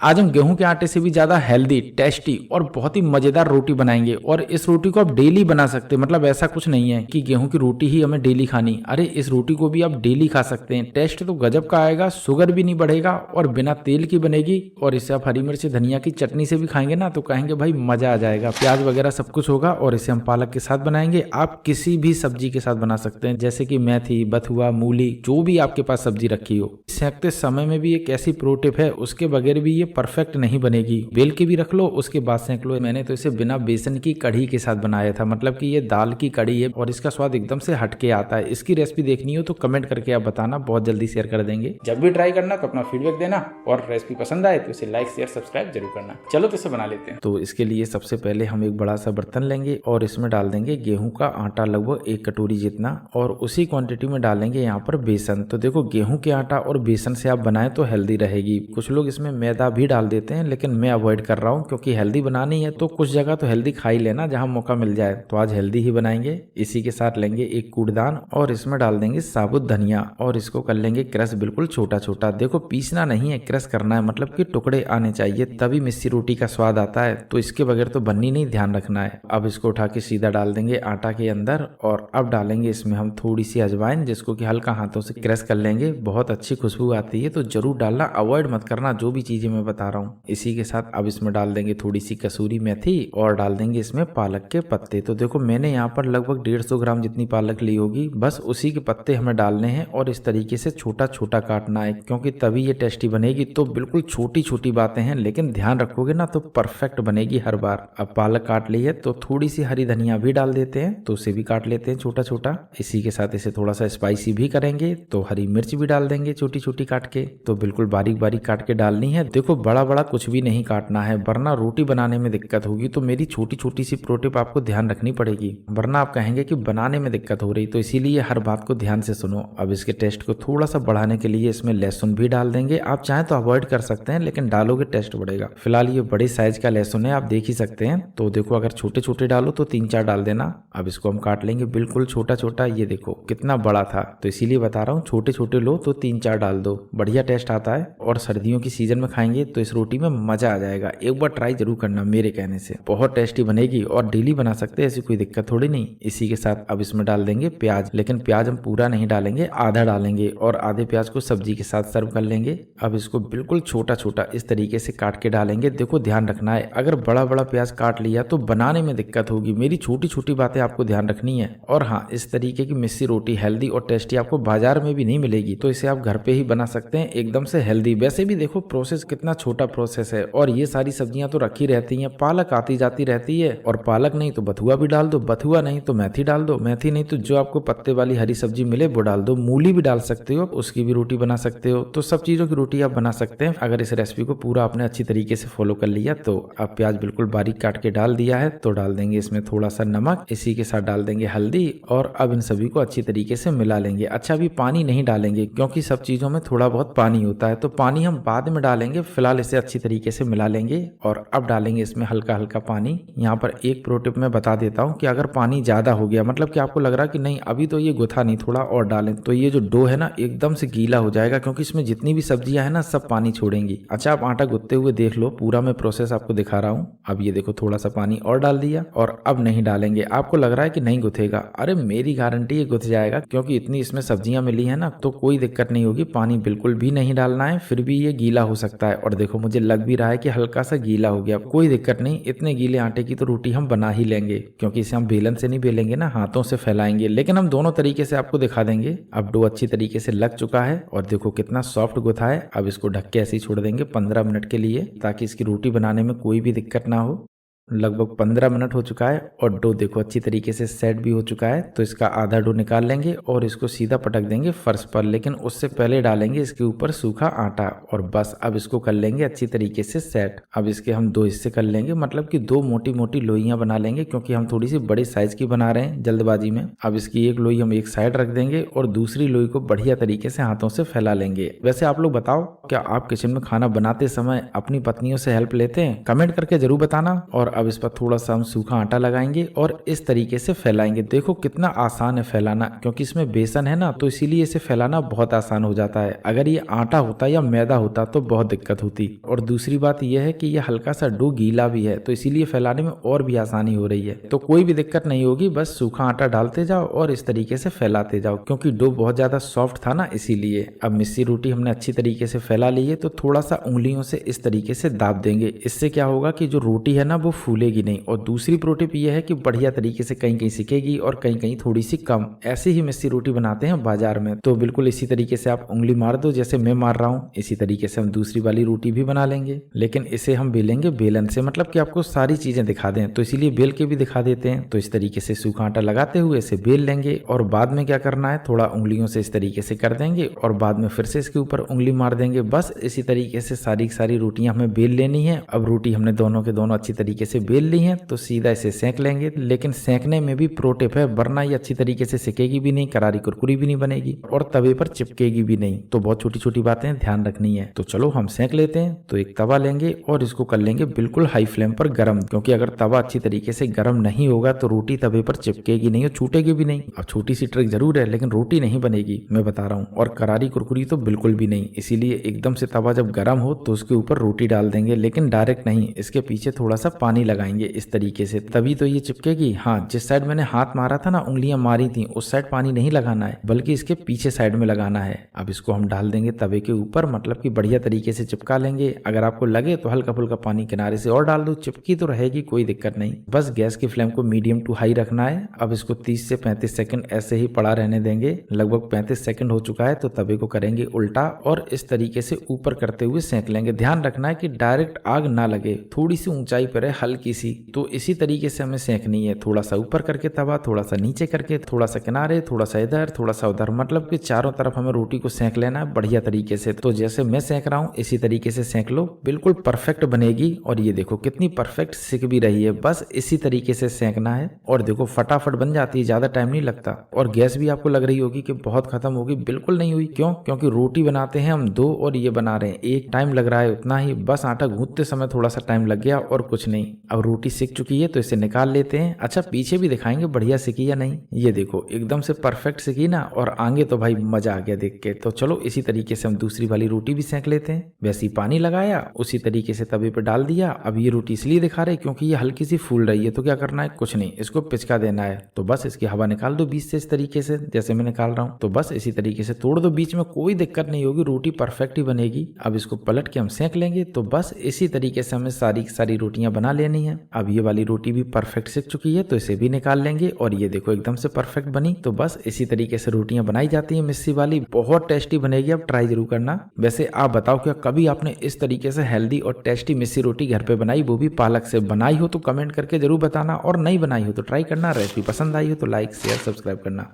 आज हम गेहूं के आटे से भी ज्यादा हेल्दी, टेस्टी और बहुत ही मजेदार रोटी बनाएंगे। और इस रोटी को आप डेली बना सकते हैं। मतलब ऐसा कुछ नहीं है कि गेहूं की रोटी ही हमें डेली खानी। अरे इस रोटी को भी आप डेली खा सकते हैं। टेस्ट तो गजब का आएगा, शुगर भी नहीं बढ़ेगा और बिना तेल की बनेगी। और इसे आप हरी मिर्च धनिया की चटनी से भी खाएंगे ना तो कहेंगे भाई मजा आ जाएगा। प्याज वगैरह सब कुछ होगा। और इसे हम पालक के साथ बनाएंगे। आप किसी भी सब्जी के साथ बना सकते हैं, जैसे कि मेथी, बथुआ, मूली, जो भी आपके पास सब्जी रखी हो। सेकते समय में भी एक ऐसी प्रो टिप है, उसके बगैर भी ये परफेक्ट नहीं बनेगी। बेल के भी रख लो, उसके बाद सेंक लो। मैंने तो इसे बिना बेसन की कढ़ी के साथ बनाया था। मतलब कि ये दाल की कढ़ी है और इसका स्वाद एकदम से हटके आता है। इसकी रेसिपी देखनी हो तो कमेंट करके आप बताना, बहुत जल्दी शेयर कर देंगे। जब भी ट्राई करना तो अपना फीडबैक देना और रेसिपी पसंद आए तो इसे लाइक शेयर सब्सक्राइब जरूर करना। चलो तो इसे बना लेते हैं। तो इसके लिए सबसे पहले हम एक बड़ा सा बर्तन लेंगे और इसमें डाल देंगे गेहूं का आटा, लगभग 1 कटोरी जितना। और उसी क्वांटिटी में डालेंगे यहाँ पर बेसन। तो देखो गेहूं के आटा और बेसन से आप बनाएं तो हेल्दी रहेगी। कुछ लोग इसमें मैदा भी डाल देते हैं, लेकिन मैं अवॉइड कर रहा हूँ क्योंकि हेल्दी बनानी है तो कुछ जगह तो हेल्दी खा ही लेना जहां मौका मिल जाए। तो आज हेल्दी ही बनाएंगे। इसी के साथ लेंगे एक कूड़दान और इसमें डाल देंगे साबुत धनिया और इसको कर लेंगे क्रश बिल्कुल छोटा छोटा। देखो पीसना नहीं है, क्रश करना है। मतलब कि टुकड़े आने चाहिए, तभी मिस्सी रोटी का स्वाद आता है। तो इसके बगैर तो बननी नहीं, ध्यान रखना है। अब इसको उठा के सीधा डाल देंगे आटा के अंदर। और अब डालेंगे इसमें हम थोड़ी सी अजवाइन, जिसको कि हल्का हाथों से क्रश कर लेंगे। बहुत अच्छी खुशबू आती है, तो जरूर डालना, अवॉइड मत करना जो भी चीजें मैं बता रहा हूँ। इसी के साथ अब इसमें डाल देंगे थोड़ी सी कसूरी मेथी और डाल देंगे इसमें पालक के पत्ते। तो देखो मैंने यहाँ पर लगभग 150 ग्राम जितनी पालक ली होगी, बस उसी के पत्ते हमें डालने हैं। और इस तरीके से छोटा छोटा काटना है, क्योंकि तभी ये टेस्टी बनेगी। तो बिल्कुल छोटी छोटी बातें हैं, लेकिन ध्यान रखोगे ना तो परफेक्ट बनेगी हर बार। अब पालक काट ली है तो थोड़ी सी हरी धनिया भी डाल देते हैं, तो उसे भी काट लेते हैं छोटा छोटा। इसी के साथ इसे थोड़ा सा स्पाइसी भी करेंगे, तो हरी मिर्च भी डाल देंगे छोटी छोटी काट के। तो बिल्कुल बारीक बारीक काट के डालनी है। देखो बड़ा बड़ा कुछ भी नहीं काटना है, वरना रोटी बनाने में दिक्कत होगी। तो मेरी छोटी छोटी सी प्रो टिप आपको ध्यान रखनी पड़ेगी, वरना आप कहेंगे कि बनाने में दिक्कत हो रही। तो इसीलिए हर बात को ध्यान से सुनो। अब इसके टेस्ट को थोड़ा सा बढ़ाने के लिए इसमें लहसुन भी डाल देंगे। आप चाहें तो अवॉइड कर सकते हैं, लेकिन डालोगे टेस्ट बढ़ेगा। फिलहाल ये बड़े साइज का लहसुन है, आप देख ही सकते हैं। तो देखो अगर छोटे छोटे डालो तो 3-4 डाल देना। अब इसको हम काट लेंगे बिल्कुल छोटा छोटा। ये देखो कितना बड़ा था, तो इसीलिए बता रहा हूँ छोटे छोटे लो तो 3-4 डाल दो, बढ़िया टेस्ट आता है। और सर्दियों की सीजन में खाएंगे तो इस रोटी में मजा आ जाएगा। एक बार ट्राई जरूर करना मेरे कहने से, बहुत टेस्टी बनेगी और डेली बना सकते हैं, ऐसी कोई दिक्कत थोड़ी नहीं। इसी के साथ अब इसमें डाल देंगे प्याज, लेकिन प्याज हम पूरा नहीं डालेंगे, आधा डालेंगे। और आधे प्याज को सब्जी के साथ सर्व कर लेंगे। अब इसको बिल्कुल छोटा छोटा इस तरीके से काट के डालेंगे। देखो ध्यान रखना है, अगर बड़ा बड़ा प्याज काट लिया तो बनाने में दिक्कत होगी। मेरी छोटी छोटी बातें आपको ध्यान रखनी है। और हाँ, इस तरीके की मिस्सी रोटी हेल्दी और टेस्टी आपको बाजार में भी नहीं मिलेगी, तो इसे आप घर पे ही बना सकते हैं, एकदम से हेल्दी। वैसे भी देखो प्रोसेस कितना छोटा प्रोसेस है, और ये सारी सब्जियां तो रखी रहती हैं। पालक आती जाती रहती है, और पालक नहीं तो बथुआ भी डाल दो, बथुआ नहीं तो मेथी डाल दो, मेथी नहीं तो जो आपको पत्ते वाली हरी सब्जी मिले वो डाल दो। मूली भी डाल सकते हो, उसकी भी रोटी बना सकते हो। तो सब चीजों की रोटी आप बना सकते हैं, अगर इस रेसिपी को पूरा आपने अच्छी तरीके से फॉलो कर लिया तो। अब प्याज बिल्कुल बारीक काट के डाल दिया है, तो डाल देंगे इसमें थोड़ा सा नमक, इसी के साथ डाल देंगे हल्दी। और अब इन सभी को अच्छी तरीके से मिला लेंगे। अच्छा अभी पानी नहीं डालेंगे, क्योंकि सब चीजों में थोड़ा बहुत पानी होता है, तो पानी हम बाद में डालेंगे। फिलहाल इसे अच्छी तरीके से मिला लेंगे। और अब डालेंगे इसमें हल्का हल्का पानी। यहाँ पर एक प्रो टिप मैं बता देता हूँ कि अगर पानी ज्यादा हो गया, मतलब कि आपको लग रहा है कि नहीं अभी तो ये गुथा नहीं, थोड़ा और डालें, तो ये जो डो है ना एकदम से गीला हो जाएगा, क्योंकि इसमें जितनी भी सब्जियां है ना सब पानी छोड़ेंगी। अच्छा आप आटा गुथते हुए देख लो, पूरा मैं प्रोसेस आपको दिखा रहा हूँ। अब ये देखो थोड़ा सा पानी और डाल दिया, और अब नहीं डालेंगे। आपको लग रहा है कि नहीं गुथेगा, अरे मेरी गारंटी ये गुथ जाएगा, क्योंकि इतनी इसमें सब्जियां मिली है ना, तो कोई दिक्कत नहीं होगी। पानी बिल्कुल भी नहीं डालना है, फिर भी ये गीला हो सकता है। और देखो मुझे लग भी रहा है कि हल्का सा गीला हो गया, कोई दिक्कत नहीं। इतने गीले आटे की तो रोटी हम बना ही लेंगे, क्योंकि इसे हम बेलन से नहीं बेलेंगे ना, हाथों से फैलाएंगे। लेकिन हम दोनों तरीके से आपको दिखा देंगे। अब डो अच्छी तरीके से लग चुका है, और देखो कितना सॉफ्ट गुथा है। अब इसको ढक के ऐसे ही छोड़ देंगे 15 मिनट के लिए, ताकि इसकी रोटी बनाने में कोई भी दिक्कत ना हो। लगभग 15 मिनट हो चुका है, और डो देखो अच्छी तरीके से सेट भी हो चुका है। तो इसका आधा डो निकाल लेंगे और इसको सीधा पटक देंगे फर्श पर, लेकिन उससे पहले डालेंगे इसके ऊपर सूखा आटा। और बस अब इसको कर लेंगे अच्छी तरीके से सेट। अब इसके हम 2 हिस्से कर लेंगे, मतलब कि 2 मोटी मोटी लोइयां बना लेंगे, क्योंकि हम थोड़ी सी बड़ी साइज की बना रहे हैं जल्दबाजी में। अब इसकी एक लोई हम एक साइड रख देंगे, और दूसरी लोई को बढ़िया तरीके से हाथों से फैला लेंगे। वैसे आप लोग बताओ, क्या आप किचन में खाना बनाते समय अपनी पत्नियों से हेल्प लेते हैं? कमेंट करके जरूर बताना। और अब इस पर थोड़ा सा हम सूखा आटा लगाएंगे और इस तरीके से फैलाएंगे। देखो कितना आसान है फैलाना, क्योंकि इसमें बेसन है ना, तो इसीलिए इसे फैलाना बहुत आसान हो जाता है। अगर ये आटा होता या मैदा होता तो बहुत दिक्कत होती। और दूसरी बात यह है कि ये हल्का सा डो गीला भी है, तो इसीलिए फैलाने में और भी आसानी हो रही है। तो कोई भी दिक्कत नहीं होगी, बस सूखा आटा डालते जाओ और इस तरीके से फैलाते जाओ, क्योंकि डो बहुत ज्यादा सॉफ्ट था ना इसीलिए। अब मिस्सी रोटी हमने अच्छी तरीके से फैला ली है, तो थोड़ा सा उंगलियों से इस तरीके से दाब देंगे। इससे क्या होगा कि जो रोटी है ना वो फूलेगी नहीं। और दूसरी प्रो टिप ये है कि बढ़िया तरीके से कहीं कहीं सिकेगी और कहीं कहीं थोड़ी सी कम। ऐसे ही मिस्सी रोटी बनाते हैं बाजार में, तो बिल्कुल इसी तरीके से आप उंगली मार दो जैसे मैं मार रहा हूँ। इसी तरीके से हम दूसरी वाली रोटी भी बना लेंगे, लेकिन इसे हम बेलेंगे बेलन से, मतलब कि आपको सारी चीजें दिखा दें, तो इसीलिए बेल के भी दिखा देते हैं। तो इस तरीके से सूखा आटा लगाते हुए इसे बेल लेंगे और बाद में क्या करना है, थोड़ा उंगलियों से इस तरीके से कर देंगे और बाद में फिर से इसके ऊपर उंगली मार देंगे। बस इसी तरीके से सारी सारी रोटियां हमें बेल लेनी है। अब रोटी हमने दोनों के दोनों अच्छी तरीके से बेल ली है, तो सीधा इसे सेंक लेंगे। लेकिन सेंकने में भी प्रो टिप है, वरना ये अच्छी तरीके से सिकेगी भी नहीं, करारी कुरकुरी भी नहीं बनेगी और तवे पर चिपकेगी भी नहीं। तो बहुत छोटी छोटी बातें ध्यान रखनी है। तो चलो हम सेंक लेते हैं। तो एक तवा लेंगे और इसको कर लेंगे बिल्कुल हाई फ्लेम पर गर्म, क्योंकि अगर तवा अच्छी तरीके से गर्म नहीं होगा तो रोटी तवे पर चिपकेगी नहीं और छूटेगी भी नहीं। अब छोटी सी ट्रिक जरूर है, लेकिन रोटी नहीं बनेगी, मैं बता रहा हूँ। और करारी कुरकुरी तो बिल्कुल भी नहीं। इसीलिए एकदम से तवा जब गर्म हो तो उसके ऊपर रोटी डाल देंगे, लेकिन डायरेक्ट नहीं, इसके पीछे थोड़ा सा पानी लगाएंगे इस तरीके से, तभी तो ये चिपकेगी। हाँ, जिस साइड मैंने हाथ मारा था ना, उंगलियां मारी थी, उस साइड पानी नहीं लगाना है, बल्कि इसके पीछे साइड में लगाना है। अब इसको हम डाल देंगे तवे के ऊपर, मतलब कि बढ़िया तरीके से चिपका लेंगे। अगर आपको लगे तो हल्का फुल्का पानी किनारे से और डाल दो, चिपकी तो रहेगी, कोई दिक्कत नहीं। बस गैस की फ्लेम को मीडियम टू हाई रखना है। अब इसको 30 से 35 सेकंड ऐसे ही पड़ा रहने देंगे। लगभग 35 सेकंड हो चुका है, तो तवे को करेंगे उल्टा और इस तरीके से ऊपर करते हुए सेंक लेंगे। ध्यान रखना है कि डायरेक्ट आग ना लगे, थोड़ी सी ऊंचाई पर है, हल्की सी। तो इसी तरीके से हमें सेंकनी है, थोड़ा सा ऊपर करके तवा, थोड़ा सा नीचे करके, थोड़ा सा किनारे, थोड़ा सा इधर, थोड़ा सा उधर, मतलब कि चारों तरफ हमें रोटी को सेंक लेना है बढ़िया तरीके से। तो जैसे मैं सेंक रहा हूँ इसी तरीके से सेंक लो, बिल्कुल परफेक्ट बनेगी। और ये देखो कितनी परफेक्ट सिक भी रही है। बस इसी तरीके से सेंकना है और देखो फटाफट बन जाती है, ज्यादा टाइम नहीं लगता। और गैस भी आपको लग रही होगी कि बहुत खत्म होगी, बिल्कुल नहीं हुई। क्यों? क्योंकि रोटी बनाते हैं हम दो और ये बना रहे हैं एक, टाइम लग रहा है उतना ही। बस आटा गूंथते समय थोड़ा सा टाइम लग गया और कुछ नहीं। अब रोटी सिक चुकी है तो इसे निकाल लेते हैं। अच्छा, पीछे भी दिखाएंगे बढ़िया सिकी या नहीं। ये देखो एकदम से परफेक्ट सिकी ना, और आगे तो भाई मजा आ गया देख के। तो चलो इसी तरीके से हम दूसरी वाली रोटी भी सेंक लेते हैं। वैसे ही पानी लगाया, उसी तरीके से तवे पे डाल दिया। अब ये रोटी इसलिए दिखा रहे क्योंकि ये हल्की सी फूल रही है, तो क्या करना है, कुछ नहीं, इसको पिचका देना है। तो बस इसकी हवा निकाल दो बीच से इस तरीके से, जैसे मैं निकाल रहा हूँ। तो बस इसी तरीके से तोड़ दो बीच में, कोई दिक्कत नहीं होगी, रोटी परफेक्ट ही बनेगी। अब इसको पलट के हम सेंक लेंगे। तो बस इसी तरीके से हमें सारी सारी रोटियां बना लेनी है। अब ये वाली रोटी भी परफेक्ट सिक चुकी है, तो इसे भी निकाल लेंगे। और ये देखो एकदम से परफेक्ट बनी। तो बस इसी तरीके से रोटियां बनाई जाती है मिस्सी वाली, बहुत टेस्टी बनेगी। अब ट्राई जरूर करना। वैसे आप बताओ क्या कभी आपने इस तरीके से हेल्दी और टेस्टी मिस्सी रोटी घर पे बनाई, वो भी पालक से? बनाई हो तो कमेंट करके जरूर बताना, और नहीं बनाई हो तो ट्राई करना। रेसिपी पसंद आई हो तो लाइक शेयर सब्सक्राइब करना।